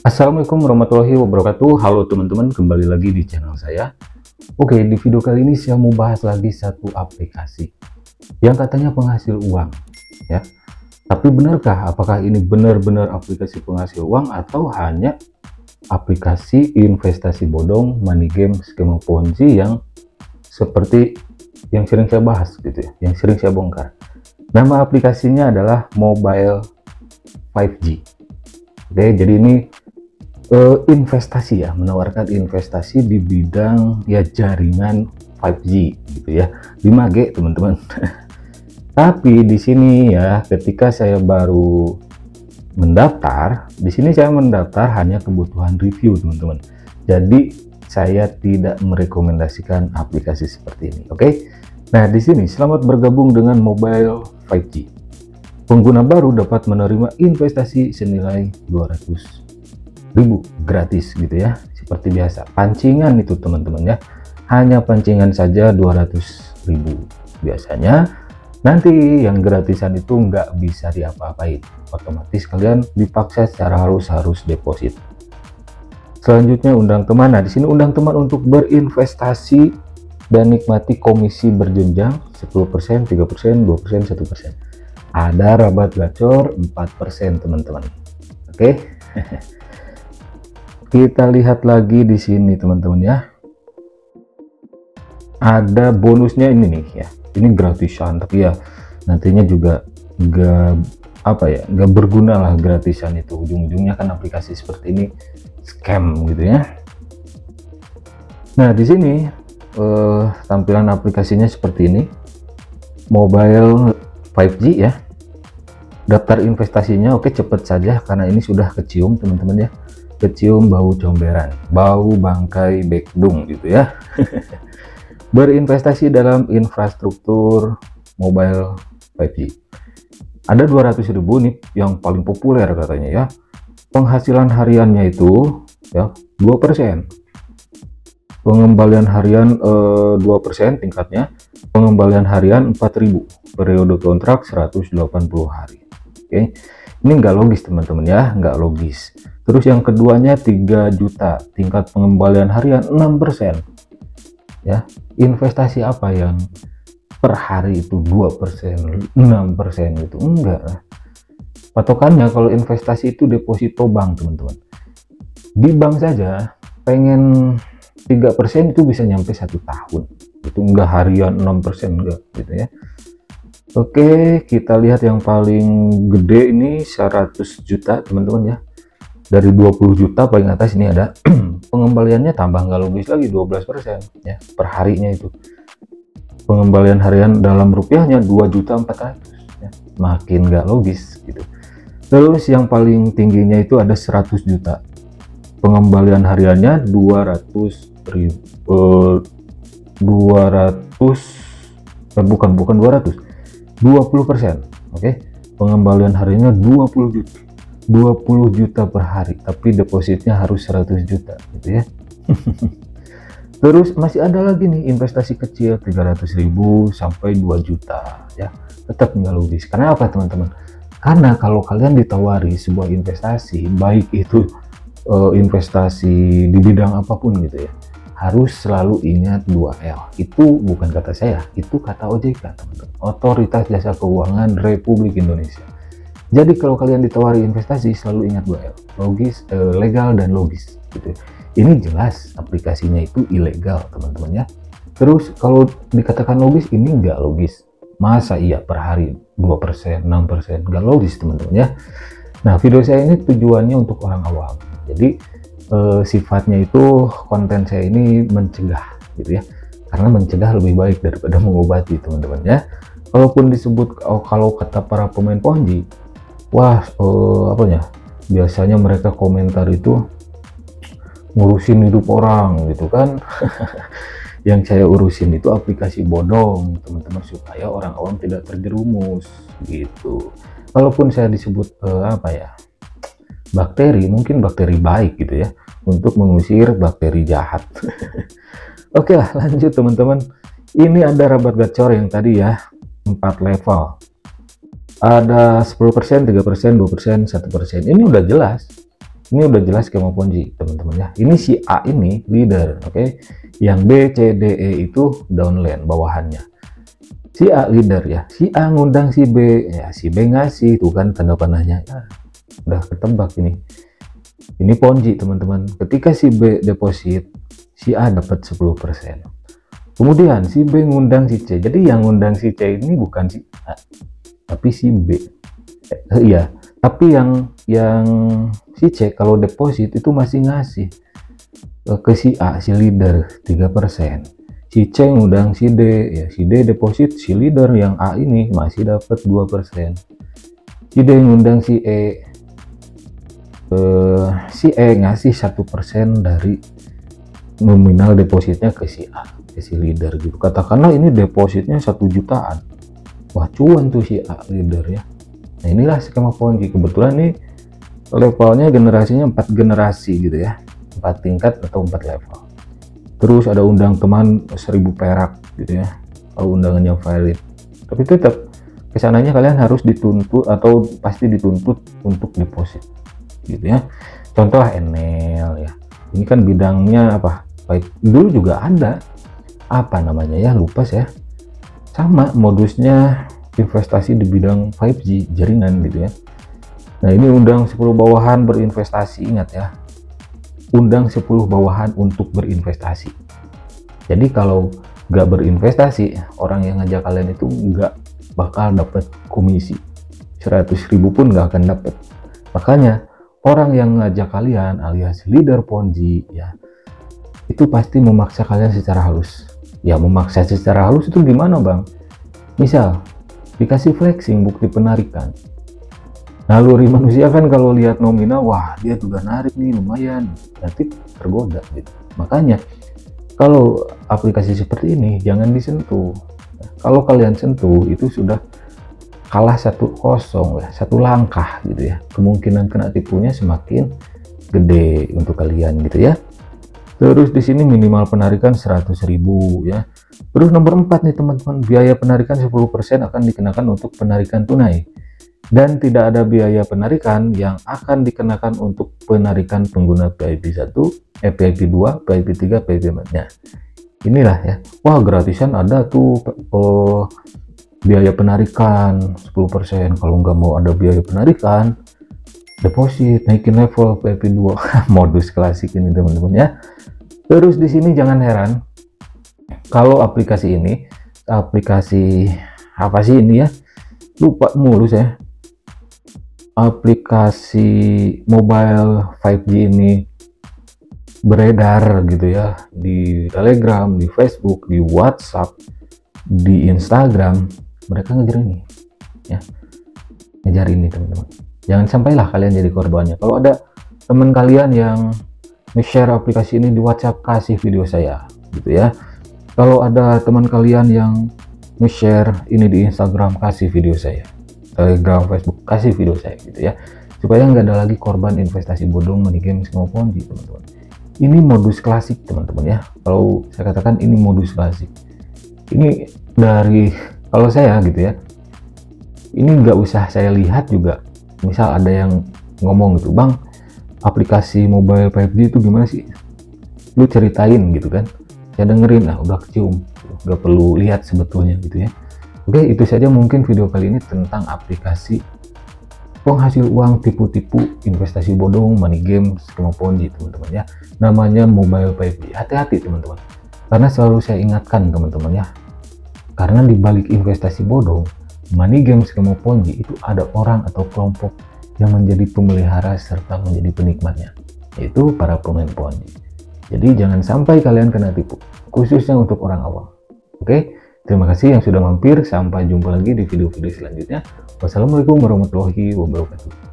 Assalamualaikum warahmatullahi wabarakatuh. Halo teman-teman, kembali lagi di channel saya. Oke, di video kali ini saya mau bahas lagi satu aplikasi yang katanya penghasil uang, ya. Tapi benarkah? Apakah ini benar-benar aplikasi penghasil uang atau hanya aplikasi investasi bodong, money game, skema Ponzi yang seperti yang sering saya bahas gitu ya, yang sering saya bongkar. Nama aplikasinya adalah Mobile 5G. Oke, jadi ini investasi ya, menawarkan investasi di bidang ya jaringan 5G gitu ya, 5G teman-teman. Tapi di sini ya, ketika saya baru mendaftar, di sini saya mendaftar hanya kebutuhan review teman-teman. Jadi saya tidak merekomendasikan aplikasi seperti ini. Oke. Nah, di sini selamat bergabung dengan Mobile 5G. Pengguna baru dapat menerima investasi senilai 200.000 gratis gitu ya, seperti biasa pancingan itu teman-teman ya, hanya pancingan saja 200.000. Biasanya nanti yang gratisan itu nggak bisa diapa-apain, otomatis kalian dipaksa secara harus deposit. Selanjutnya undang teman. Nah, di sini undang teman untuk berinvestasi dan nikmati komisi berjenjang 10%, 3%, 2%, 1%. Ada rabat gacor 4% teman-teman. Oke. Kita lihat lagi di sini teman-teman ya. Ada bonusnya ini nih ya. Ini gratisan, tapi ya nantinya juga nggak berguna lah gratisan itu. Ujung-ujungnya kan aplikasi seperti ini scam gitu ya. Nah, di sini tampilan aplikasinya seperti ini. Mobile 5G ya. Daftar investasinya oke, cepet saja karena ini sudah kecium teman-teman ya. Kecium bau comberan, bau bangkai bekdung gitu ya. Berinvestasi dalam infrastruktur mobile 5G. Ada 200.000 nih yang paling populer katanya ya. Penghasilan hariannya itu ya 2%. Pengembalian harian 2% tingkatnya. Pengembalian harian 4.000. Periode kontrak 180 hari. Oke. Ini nggak logis teman-teman ya, nggak logis. Terus yang keduanya 3 juta, tingkat pengembalian harian 6%. Ya, investasi apa yang per hari itu 2%, 6% gitu? Enggak. Patokannya kalau investasi itu deposito bank, teman-teman. Di bank saja pengen 3% itu bisa nyampe 1 tahun. Itu enggak harian 6% enggak gitu ya. Oke, kita lihat yang paling gede ini 100 juta teman-teman ya. Dari 20 juta paling atas ini ada pengembaliannya tambah nggak logis lagi 12% ya per harinya itu. Pengembalian harian dalam rupiahnya 2.400.000 ya. Makin nggak logis gitu. Terus yang paling tingginya itu ada 100 juta. Pengembalian hariannya 20%. Oke. Pengembalian harinya 20 juta per hari, tapi depositnya harus 100 juta gitu ya. Terus masih ada lagi nih investasi kecil 300.000 sampai 2 juta ya. Tetap nggak logis. Karena apa teman-teman? Karena kalau kalian ditawari sebuah investasi, baik itu investasi di bidang apapun gitu ya, harus selalu ingat 2L. Itu bukan kata saya, itu kata OJK teman-teman, Otoritas Jasa Keuangan Republik Indonesia. Jadi kalau kalian ditawari investasi selalu ingat 2L, logis, legal dan logis gitu. Ini jelas aplikasinya itu ilegal teman-teman ya. Terus kalau dikatakan logis, ini enggak logis. Masa iya per hari 2%, 6%, enggak logis teman-teman ya. Nah, video saya ini tujuannya untuk orang awam. Jadi sifatnya itu konten saya ini mencegah gitu ya. Karena mencegah lebih baik daripada mengobati teman-teman ya. Kalaupun disebut kalau kata para pemain Ponzi, wah biasanya mereka komentar itu ngurusin hidup orang gitu kan. Yang saya urusin itu aplikasi bodong teman-teman, supaya orang awam tidak terjerumus gitu. Kalaupun saya disebut bakteri, mungkin bakteri baik gitu ya, untuk mengusir bakteri jahat. Oke lah, lanjut teman-teman. Ini ada rabat gacor yang tadi ya, 4 level. Ada 10%, 3%, 2%, 1%. Ini udah jelas. Ini udah jelas skema Ponzi teman-teman ya. Ini si A ini leader, oke. Yang B, C, D, E itu downline bawahannya. Si A leader ya. Si A ngundang si B, ya si B ngasih, tuh kan tanda panahnya. Ya, udah ketebak ini. Ini Ponzi teman-teman. Ketika si B deposit, si A dapat 10%. Kemudian si B ngundang si C. Jadi yang ngundang si C ini bukan si A, tapi si B. Iya, tapi yang si C kalau deposit itu masih ngasih ke si A, si leader 3%. Si C ngundang si D, ya si D deposit, si leader yang A ini masih dapat 2%. Si D ngundang si E, ngasih 1% dari nominal depositnya ke si A, ke si leader gitu. Katakanlah ini depositnya 1 jutaan. Wah, cuan tuh si A leader ya. Nah, inilah skema Ponzi. Kebetulan nih levelnya generasinya 4 generasi gitu ya, 4 tingkat atau 4 level. Terus ada undang teman 1000 perak gitu ya, kalau undangannya valid. Tapi tetap kesananya kalian harus dituntut atau pasti dituntut untuk deposit gitu ya. Contoh Enel ya, ini kan bidangnya apa, baik dulu juga ada apa namanya ya, lupa saya, sama modusnya investasi di bidang 5G jaringan gitu ya. Nah, ini undang 10 bawahan berinvestasi, ingat ya, undang 10 bawahan untuk berinvestasi. Jadi kalau nggak berinvestasi, orang yang ngajak kalian itu nggak bakal dapat komisi 100.000 pun nggak akan dapat. Makanya orang yang ngajak kalian alias leader Ponzi ya, itu pasti memaksa kalian secara halus. Ya, memaksa secara halus itu gimana bang? Misal dikasih flexing bukti penarikan. Naluri manusia kan kalau lihat nominal, wah dia juga narik nih lumayan, nanti tergoda gitu. Makanya kalau aplikasi seperti ini jangan disentuh. Kalau kalian sentuh itu sudah kalah 1-0 ya, 1 langkah gitu ya. Kemungkinan kena tipunya semakin gede untuk kalian gitu ya. Terus di sini minimal penarikan 100.000 ya. Terus nomor 4 nih teman-teman, biaya penarikan 10% akan dikenakan untuk penarikan tunai. Dan tidak ada biaya penarikan yang akan dikenakan untuk penarikan pengguna PIP 1, PIP 2, PIP 3, PIP 4. Nah, inilah ya. Wah, gratisan ada tuh biaya penarikan 10%. Kalau nggak mau ada biaya penarikan, deposit, naikin level PIP 2. Modus klasik ini teman-teman ya. Terus di sini jangan heran kalau aplikasi ini, aplikasi apa sih ini ya? Lupa mulu saya. Aplikasi mobile 5G ini beredar gitu ya di Telegram, di Facebook, di WhatsApp, di Instagram. Mereka ngejar ini ya, ngejar ini teman-teman. Jangan sampailah kalian jadi korbannya. Kalau ada teman kalian yang nge-share aplikasi ini di WhatsApp, kasih video saya gitu ya. Kalau ada teman kalian yang nge-share ini di Instagram, kasih video saya. Telegram, Facebook, kasih video saya gitu ya, supaya nggak ada lagi korban investasi bodong, money game, skema Ponzi teman-teman. Ini modus klasik teman-teman ya. Kalau saya katakan ini modus klasik. Ini dari kalau saya gitu ya, ini nggak usah saya lihat juga. Misal ada yang ngomong gitu, bang, aplikasi mobile 5G itu gimana sih? Lu ceritain gitu kan. Saya dengerin, nah udah kecium, nggak perlu lihat sebetulnya gitu ya. Oke, itu saja mungkin video kali ini tentang aplikasi penghasil uang tipu-tipu, investasi bodong, money game, skema Ponzi teman-teman ya. Namanya mobile 5G. Hati-hati teman-teman. Karena selalu saya ingatkan teman-teman ya. Karena di balik investasi bodong, money game, skema Ponzi itu ada orang atau kelompok yang menjadi pemelihara serta menjadi penikmatnya, yaitu para pemain Ponzi. Jadi jangan sampai kalian kena tipu, khususnya untuk orang awam. Oke? Terima kasih yang sudah mampir. Sampai jumpa lagi di video-video selanjutnya. Wassalamualaikum warahmatullahi wabarakatuh.